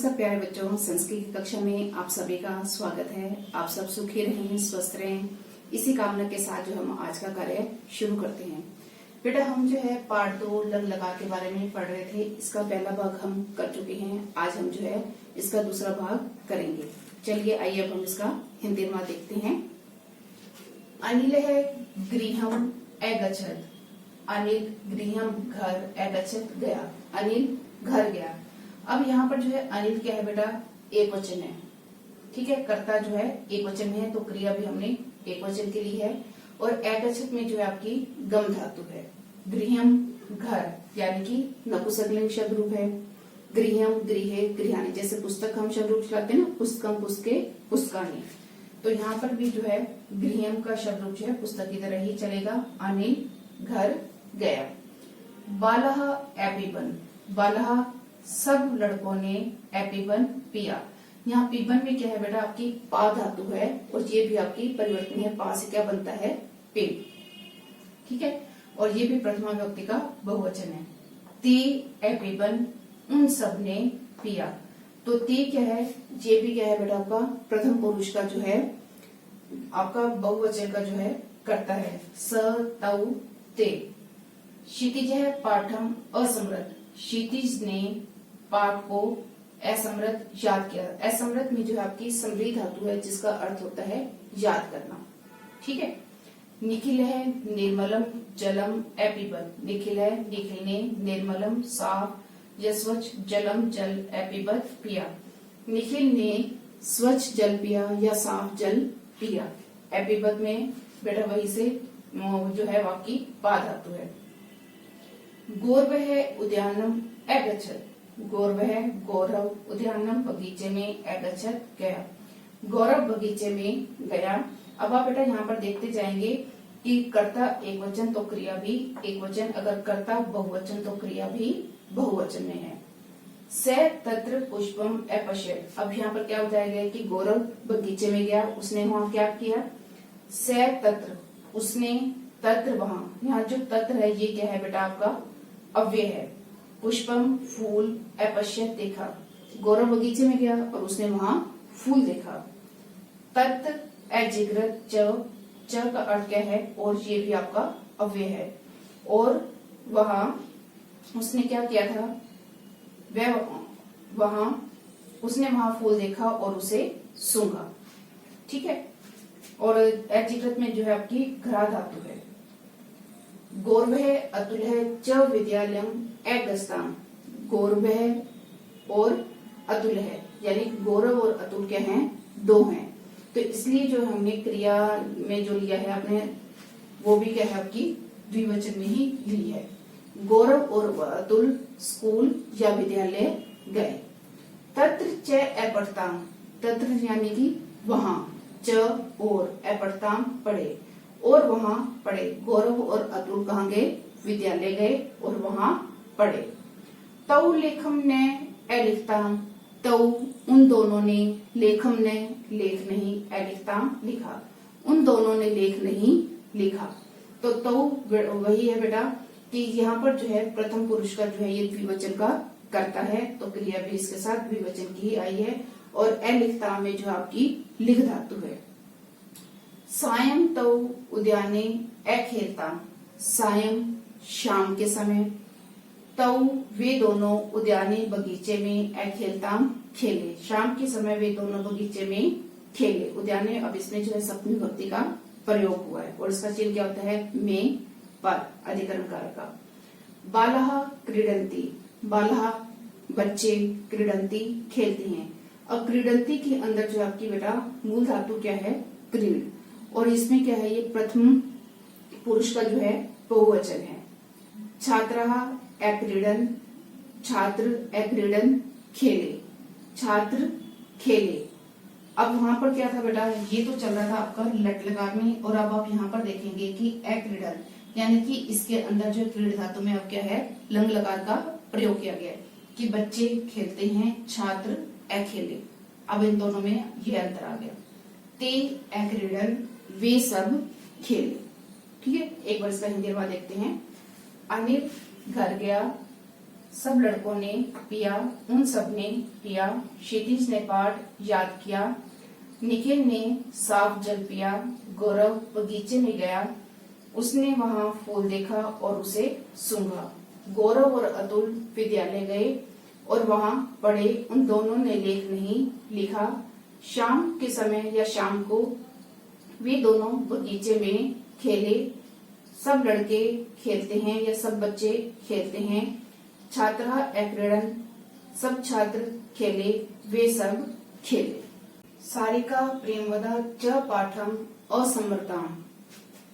नमस्कार प्यारे बच्चों, संस्कृत की कक्षा में आप सभी का स्वागत है। आप सब सुखी रहें, स्वस्थ रहें, इसी कामना के साथ जो हम आज का कार्य शुरू करते हैं। बेटा हम जो है पार्ट 2 लग लगा के बारे में पढ़ रहे थे। इसका पहला भाग हम कर चुके हैं। आज हम जो है इसका दूसरा भाग करेंगे। चलिए आइए अब हम इसका हिंदी में देखते हैं। अनिल है गृहम अगच्छत्। अनिल गृहम घर अगच्छत् गया। अनिल घर गया। अब यहाँ पर जो है अनिल क्या है बेटा, एक वचन है। ठीक है, कर्ता जो है एक वचन में है तो क्रिया भी हमने एक वचन के लिए है। और अगच्छत् में जो है आपकी गम धातु है। गृहम घर यानी कि नपुंसकलिंग शब्द रूप है। गृहम गृहे गृहाणी, जैसे पुस्तक हम शब्द रूप चलाते हैं ना, पुस्तकम पुस्तके पुस्तकानी, तो यहाँ पर भी जो है गृहम का शब्द रूप जो है पुस्तक की तरह ही चलेगा। अनिल घर गया। बालह एपिबन। बालह सब लड़कों ने एपिबन पिया। यहाँ पीबन में क्या है बेटा, आपकी पा धातु है और ये भी आपकी परिवर्तनीय पा से क्या बनता है, पे। ठीक है, और ये भी प्रथमा विभक्ति का बहुवचन है। ते एपिबन, उन सब ने पिया। तो ते क्या है, ये भी क्या है बेटा आपका प्रथम पुरुष का जो है आपका बहुवचन का जो है करता है। स तौ ते। क्षितिज है पाठम असमृत। क्षितिज ने पाठ को असमृत याद किया। असमृत में जो है आपकी समृद्ध धातु है जिसका अर्थ होता है याद करना। ठीक है। निखिल है निर्मलम जलम एपिबन। निखिल है, निखिल ने निर्मलम साफ या स्वच्छ जलम जल एपिबत पिया। निखिल ने स्वच्छ जल पिया या साफ जल पिया। एपिबत में बेटा वही से जो है आपकी पा धातु है। गौरव है उद्यानम अगच्छत्। गौरव है गौरव उद्यानम बगीचे में अगच्छत् गया। गौरव बगीचे में गया। अब आप बेटा यहाँ पर देखते जाएंगे कि कर्ता एक वचन तो क्रिया भी एक वचन, अगर कर्ता बहुवचन तो क्रिया भी बहुवचन में है। स तत्र पुष्पम अपश्यत्। अब यहाँ पर क्या हो जाएगा कि गौरव बगीचे में गया, उसने वहां क्या किया, स तत्र, उसने, तत्र वहां, यहाँ जो तत्र है ये क्या है बेटा आपका अव्यय है। पुष्पम फूल, अपश्यत् देखा। गौरव बगीचे में गया और उसने वहां फूल देखा। तत् अजिग्रत च, च का अर्थ क्या है, और ये भी आपका अव्यय है। और वहां उसने क्या किया था, उसने वहां फूल देखा और उसे सूंघा। ठीक है, और अजिग्रत में जो है आपकी घरा धातु है। गौरव है अतुल है च विद्यालयम अगस्ताम। गौरव है और अतुल है, यानी गौरव और अतुल क्या हैं, दो हैं। तो इसलिए जो हमने क्रिया में जो लिया है आपने, वो भी क्या है आपकी द्विवचन में ही ली है। गौरव और अतुल स्कूल या विद्यालय गए। तत्र च अपढ़ताम। तत्र यानी कि वहां, च और अपढ़ताम पढ़े, और वहां पढ़े। गौरव और अतुल कहाँ गए, विद्यालय गए और वहां पढ़े। तौ लेखम ने अलिखताम। तौ उन दोनों ने, लेखम ने लेख नहीं, अलिखताम लिखा। उन दोनों ने लेख नहीं लिखा। तो तौ वही है बेटा कि यहाँ पर जो है प्रथम पुरुष का जो है ये द्विवचन का करता है, तो क्रिया भी इसके साथ द्विवचन की ही आई है। और अलिखताम में जो आपकी लिख धातु है। सायं तौ उद्याने अखेलताम। सायं शाम के समय, तौ वे दोनों, उद्याने बगीचे में, अखेलताम खेले। शाम के समय वे दोनों बगीचे में खेले। उद्याने, अब इसमें जो है सप्तमी विभक्ति का प्रयोग हुआ है और इसका चिन्ह क्या होता है, में पर अधिकरण कारक का। बालः क्रीडन्ति। बालः बच्चे, क्रीडन्ति खेलते हैं। अब क्रीडन्ति के अंदर जो आपकी बेटा मूल धातु क्या है, क्रीड, और इसमें क्या है, ये प्रथम पुरुष का जो है बहुवचन है। छात्रः अक्रीडन्। छात्र अक्रीडन् खेले। छात्र खेले। अब वहां पर क्या था बेटा, ये तो चल रहा था आपका लट लकार में, और अब आप यहाँ पर देखेंगे कि अक्रीडन् यानी कि इसके अंदर जो क्रीड धातु में अब क्या है, लंग लकार का प्रयोग किया गया है कि बच्चे खेलते हैं, छात्र अखेले। अब इन दोनों में ये अंतर आ गया। ते अक्रीडन्, वे सब खेले। ठीक है, एक बार इसका हिंदी अनुवाद देखते हैं। अनिल घर गया। सब लड़कों ने पिया, उन सब ने पिया। क्षितिज ने पाठ याद किया। निखिल ने साफ जल पिया। गौरव बगीचे में गया, उसने वहां फूल देखा और उसे सूंघा। गौरव और अतुल विद्यालय गए और वहां पढ़े, उन दोनों ने लेख नहीं लिखा। शाम के समय या शाम को वे दोनों बगीचे में खेले। सब लड़के खेलते हैं या सब बच्चे खेलते हैं। छात्रा एक्रीडन, सब छात्र खेले, वे सब खेले। सारिका प्रेमवदा च पाठम असमृताम।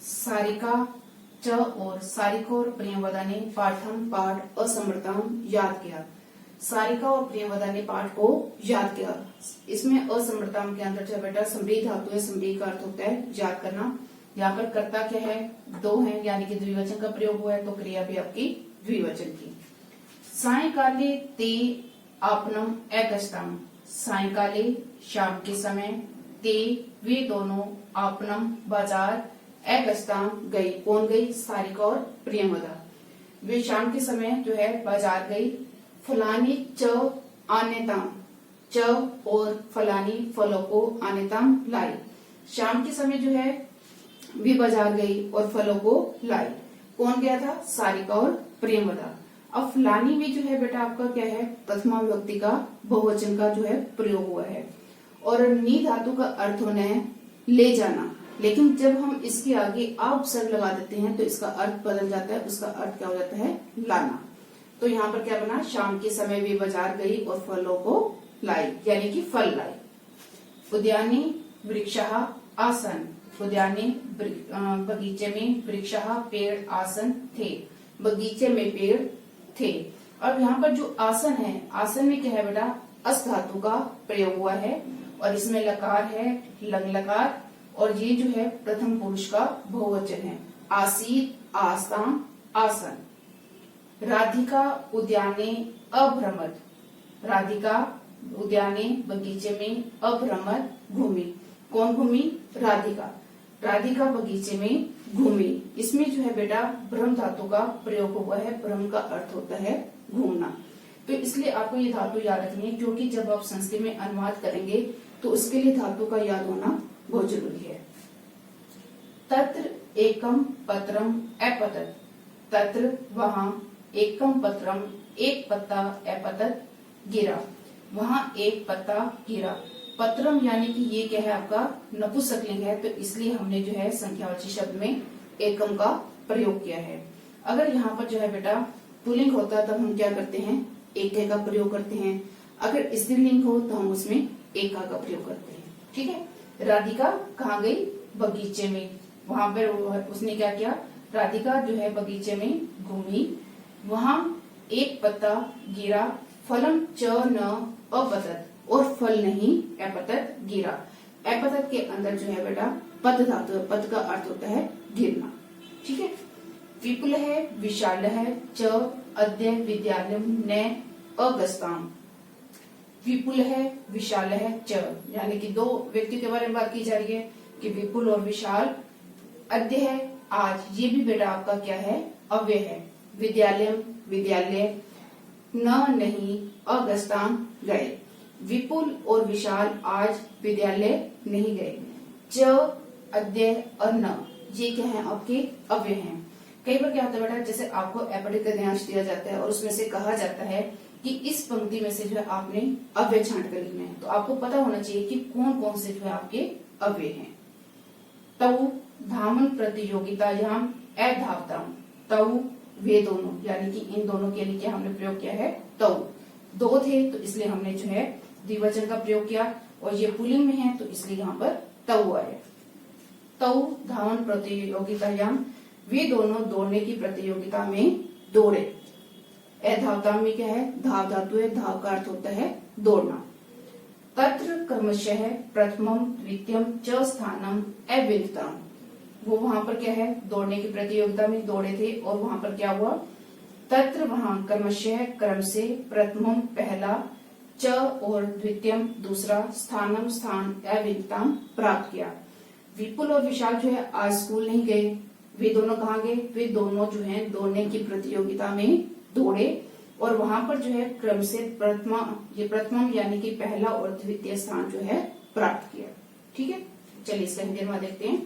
सारिका च और सारिका और प्रेमवदा ने पाठम पाठ असमृताम याद किया। सारिका और प्रेमवदा ने पाठ को याद किया। इसमें असमृताम के अंदर जो बेटा संवृत धातु है, संवृत का अर्थ होता है याद करना। यहाँ पर कर्ता क्या है, दो है, यानी कि द्विवचन का प्रयोग हुआ है, तो क्रिया भी आपकी द्विवचन की। सायकाले ते आपनम एकस्ताम। सायकाले शाम के समय, ते वे दोनों, आपनम बाजार, एकस्ताम गई। कौन गई, सारिका और प्रेमवदा। वे शाम के समय जो है बाजार गई। फलानी च आनेताम, च और फलानी फलों को आनेताम लाई। शाम के समय जो है वे बाजार गई और फलों को लाई। कौन गया था, सारिका और प्रेमवदा। अब फलानी में जो है बेटा आपका क्या है, प्रथमा विभक्ति का बहुवचन का जो है प्रयोग हुआ है और नी धातु का अर्थ होना है ले जाना। लेकिन जब हम इसके आगे आ उपसर्ग लगा देते हैं तो इसका अर्थ बदल जाता है, उसका अर्थ क्या हो जाता है, लाना। तो यहाँ पर क्या बना, शाम के समय वे बाजार गई और फलों को लाई, यानी कि फल लाई। उद्यानी वृक्षः आसन। उद्याने बगीचे में, वृक्षः पेड़, आसन थे, बगीचे में पेड़ थे। अब यहाँ पर जो आसन है, आसन में क्या है बेटा, अस धातु का प्रयोग हुआ है और इसमें लकार है, लंग लकार, और ये जो है प्रथम पुरुष का बहुवचन है। आसीत, आस्ताम, आसन। राधिका उद्याने अभ्रमत। राधिका उद्याने बगीचे में, अभ्रमत घूमी। कौन घूमी, राधिका। राधिका बगीचे में घूमी। इसमें जो है बेटा भ्रम धातु का प्रयोग हुआ है। भ्रम का अर्थ होता है घूमना, तो इसलिए आपको ये धातु याद रखनी है, क्योंकि जब आप संस्कृत में अनुवाद करेंगे तो उसके लिए धातु का याद होना बहुत जरूरी है। तत्र एकम पत्रम अपतत। तत्र वहां, एकम पत्रम एक पत्ता, अपतत गिरा, वहां एक पत्ता गिरा। पत्रम यानी कि ये क्या है आपका नपुंसकलिंग है, तो इसलिए हमने जो है संख्यावाची शब्द में एकम का प्रयोग किया है। अगर यहाँ पर जो है बेटा पुल्लिंग होता तब हम क्या करते हैं, एके का प्रयोग करते हैं। अगर स्त्रीलिंग हो तो हम उसमें एका का प्रयोग करते हैं। ठीक है। राधिका कहाँ गई, बगीचे में। वहां पर उसने क्या किया, राधिका जो है बगीचे में घूमी, वहां एक पत्ता गिरा। फलम च न अपतत, और फल नहीं अपतत गिरा। अपतत के अंदर जो है बेटा पद धातु है, पद का अर्थ होता है गिरना। ठीक है। विपुल है, विशाल है, च अद्य विद्यालय ने अगस्ताम। विपुल है, विशाल है, च, यानी कि दो व्यक्ति के बारे में बात की जा रही है कि विपुल और विशाल। अद्य है आज, ये भी बेटा आपका क्या है, अव्यय है। विद्यालय विद्यालय, न नहीं, अगस्ताम गए। विपुल और विशाल आज विद्यालय नहीं गए। च अद्य और न, ये क्या है आपके अव्यय हैं। कई बार क्या होता है बेटा, जैसे आपको एपॉडिक का ध्यान दिया जाता है और उसमें से कहा जाता है कि इस पंक्ति में से जो है आपने अव्यय छांट कर लिखना है, तो आपको पता होना चाहिए कि कौन कौन से जो है आपके अव्यय हैं। तऊ धामन प्रतियोगितायाम अधावताम। तऊ वे दोनों, यानी कि इन दोनों के लिए क्या हमने प्रयोग किया है, तऊ। दो थे तो इसलिए हमने जो है द्विवचन का प्रयोग किया, और ये पुल्लिंग में है तो इसलिए यहाँ पर तऊ आया। तऊ धावन प्रतियोगितायाम, वे दोनों दौड़ने की प्रतियोगिता में दौड़े। अधावताम में क्या है, धाव धातु है, धाव का अर्थ होता है दौड़ना। तत्र क्रमशः प्रथमम द्वितीयम च स्थानम अविदितम। वो वहां पर क्या है, दौड़ने की प्रतियोगिता में दौड़े थे, और वहां पर क्या हुआ, तत्र वहां, क्रमशः क्रम से, प्रथमम पहला, च और द्वितीयम दूसरा, स्थानम स्थान, अविदितम प्राप्त किया। विपुल और विशाल जो है आज स्कूल नहीं गए। वे दोनों कहाँ गए, वे दोनों जो है दौड़ने की प्रतियोगिता में दौड़े। और वहां पर जो है क्रम से प्रथम यानी कि पहला और द्वितीय स्थान जो है प्राप्त किया। ठीक है, चलिए इसका हिंदी में देखते हैं।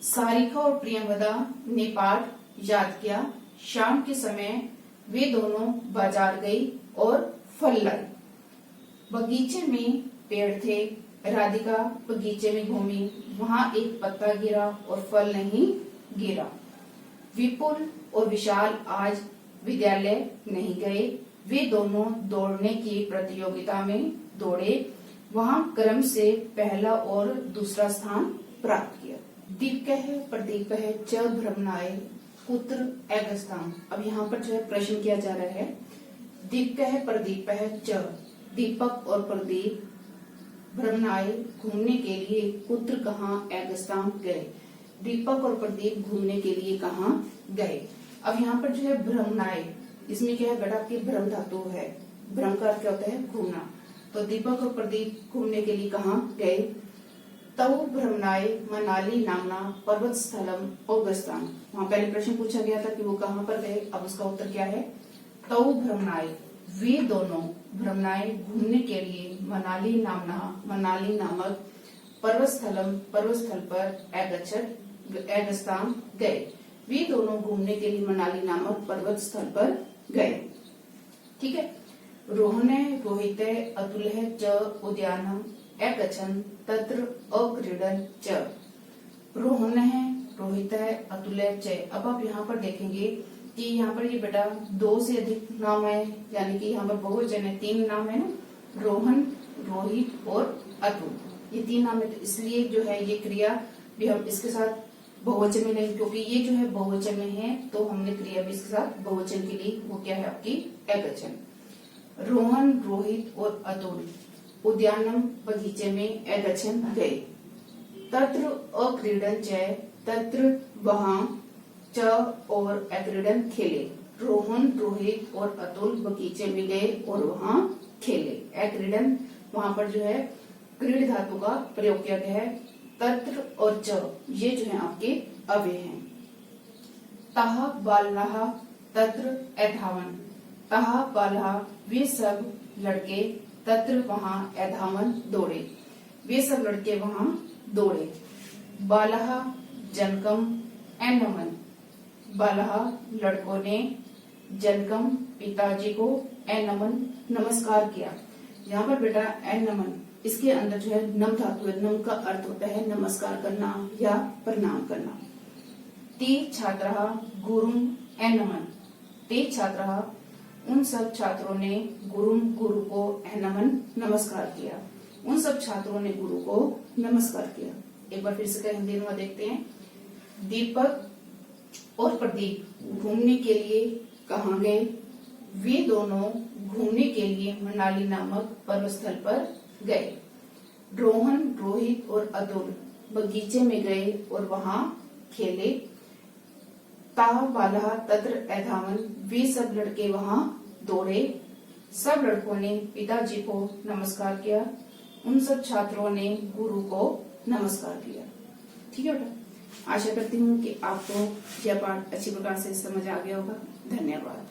सारिका और प्रियंवदा ने पाठ याद किया। शाम के समय वे दोनों बाजार गई और फल लाई। बगीचे में पेड़ थे। राधिका बगीचे में घूमी, वहां एक पत्ता गिरा और फल नहीं गिरा। विपुल और विशाल आज विद्यालय नहीं गए। वे दोनों दौड़ने की प्रतियोगिता में दौड़े, वहां क्रम से पहला और दूसरा स्थान प्राप्त किया। दीपकः प्रदीपः च भ्रमणाय कुत्र ऐगस्ताम। अब यहाँ पर जो है प्रश्न किया जा रहा है। दीपकः प्रदीपः च, दीपक और प्रदीप भ्रमणाय घूमने के लिए कुत्र कहाँ ऐगस्ताम गए। दीपक और प्रदीप घूमने के लिए कहाँ गए। अब यहाँ पर जो है भ्रमणाय, इसमें क्या है बेटा आपकी भ्रम धातु है। भ्रम का अर्थ क्या होता है घूमना। तो दीपक और प्रदीप घूमने के लिए कहाँ गए। तव भ्रमणाय मनाली नामना पर्वत स्थलम औगस्ताम। वहाँ पहले प्रश्न पूछा गया था कि वो कहाँ पर गए, अब उसका उत्तर क्या है। तव भ्रमणाय, वे दोनों भ्रमणाय घूमने के लिए मनाली नामक पर्वत स्थल पर ऐगस्ताम गए। वे दोनों घूमने के लिए मनाली नामक पर्वत स्थल पर गए। ठीक है। रोहने रोहिते अतुलः च उद्यानम अगच्छन् तत्र अक्रीडन् च। रोहनः रोहितः अतुलः च। अब आप यहाँ पर देखेंगे कि यहाँ पर ये बेटा दो से अधिक नाम है, यानी कि यहाँ पर बहुवचन है, तीन नाम है ना, रोहन, रोहित और अतुल, ये तीन नाम है। तो इसलिए जो है ये क्रिया भी हम इसके साथ बहुवचन में नहीं, क्योंकि ये जो है बहुवचन में है तो हमने क्रिया भी इसके साथ बहुवचन के लिए वो क्या है आपकी एकवचन। रोहन, रोहित और अतुल उद्यानम बगीचे में एकवचन गए। तत्र अक्रीडन च, तत्र वहां, च और अक्रीडन खेले। रोहन, रोहित और अतुल बगीचे में गए और वहां खेले। अक्रीडन वहां पर जो है क्रीड धातु का प्रयोग किया गया है। तत्र और च ये जो है आपके अव्यय हैं। तह बालः तत्र अधावन। तह बालः वे सब लड़के, तत्र वहां, अधावन दौड़े, वे सब लड़के वहां दौड़े। बालः जनकम एनमन। बालः लड़कों ने, जनकम पिताजी को, एनमन नमस्कार किया। यहाँ पर बेटा एनमन, इसके अंदर जो है नम धातु है। नम का अर्थ होता है नमस्कार करना या प्रणाम करना। ते छात्रः गुरुम एनमन। ते छात्रः उन सब छात्रों ने, गुरुम गुरु को, एनमन नमस्कार किया। उन सब छात्रों ने गुरु को नमस्कार किया। एक बार फिर से हिंदी में देखते हैं। दीपक और प्रदीप घूमने के लिए कहाँ गए। वे दोनों घूमने के लिए मनाली नामक पर्वत स्थल पर गए। रोहन, रोहित और अतुल बगीचे में गए और वहां खेले। ताह बालः तत्र अधावन। वे सब लड़के वहां दौड़े। सब लड़कों ने पिताजी को नमस्कार किया। उन सब छात्रों ने गुरु को नमस्कार किया। ठीक है बेटा, आशा करती हूँ कि आपको यह पाठ अच्छी प्रकार से समझ आ गया होगा। धन्यवाद।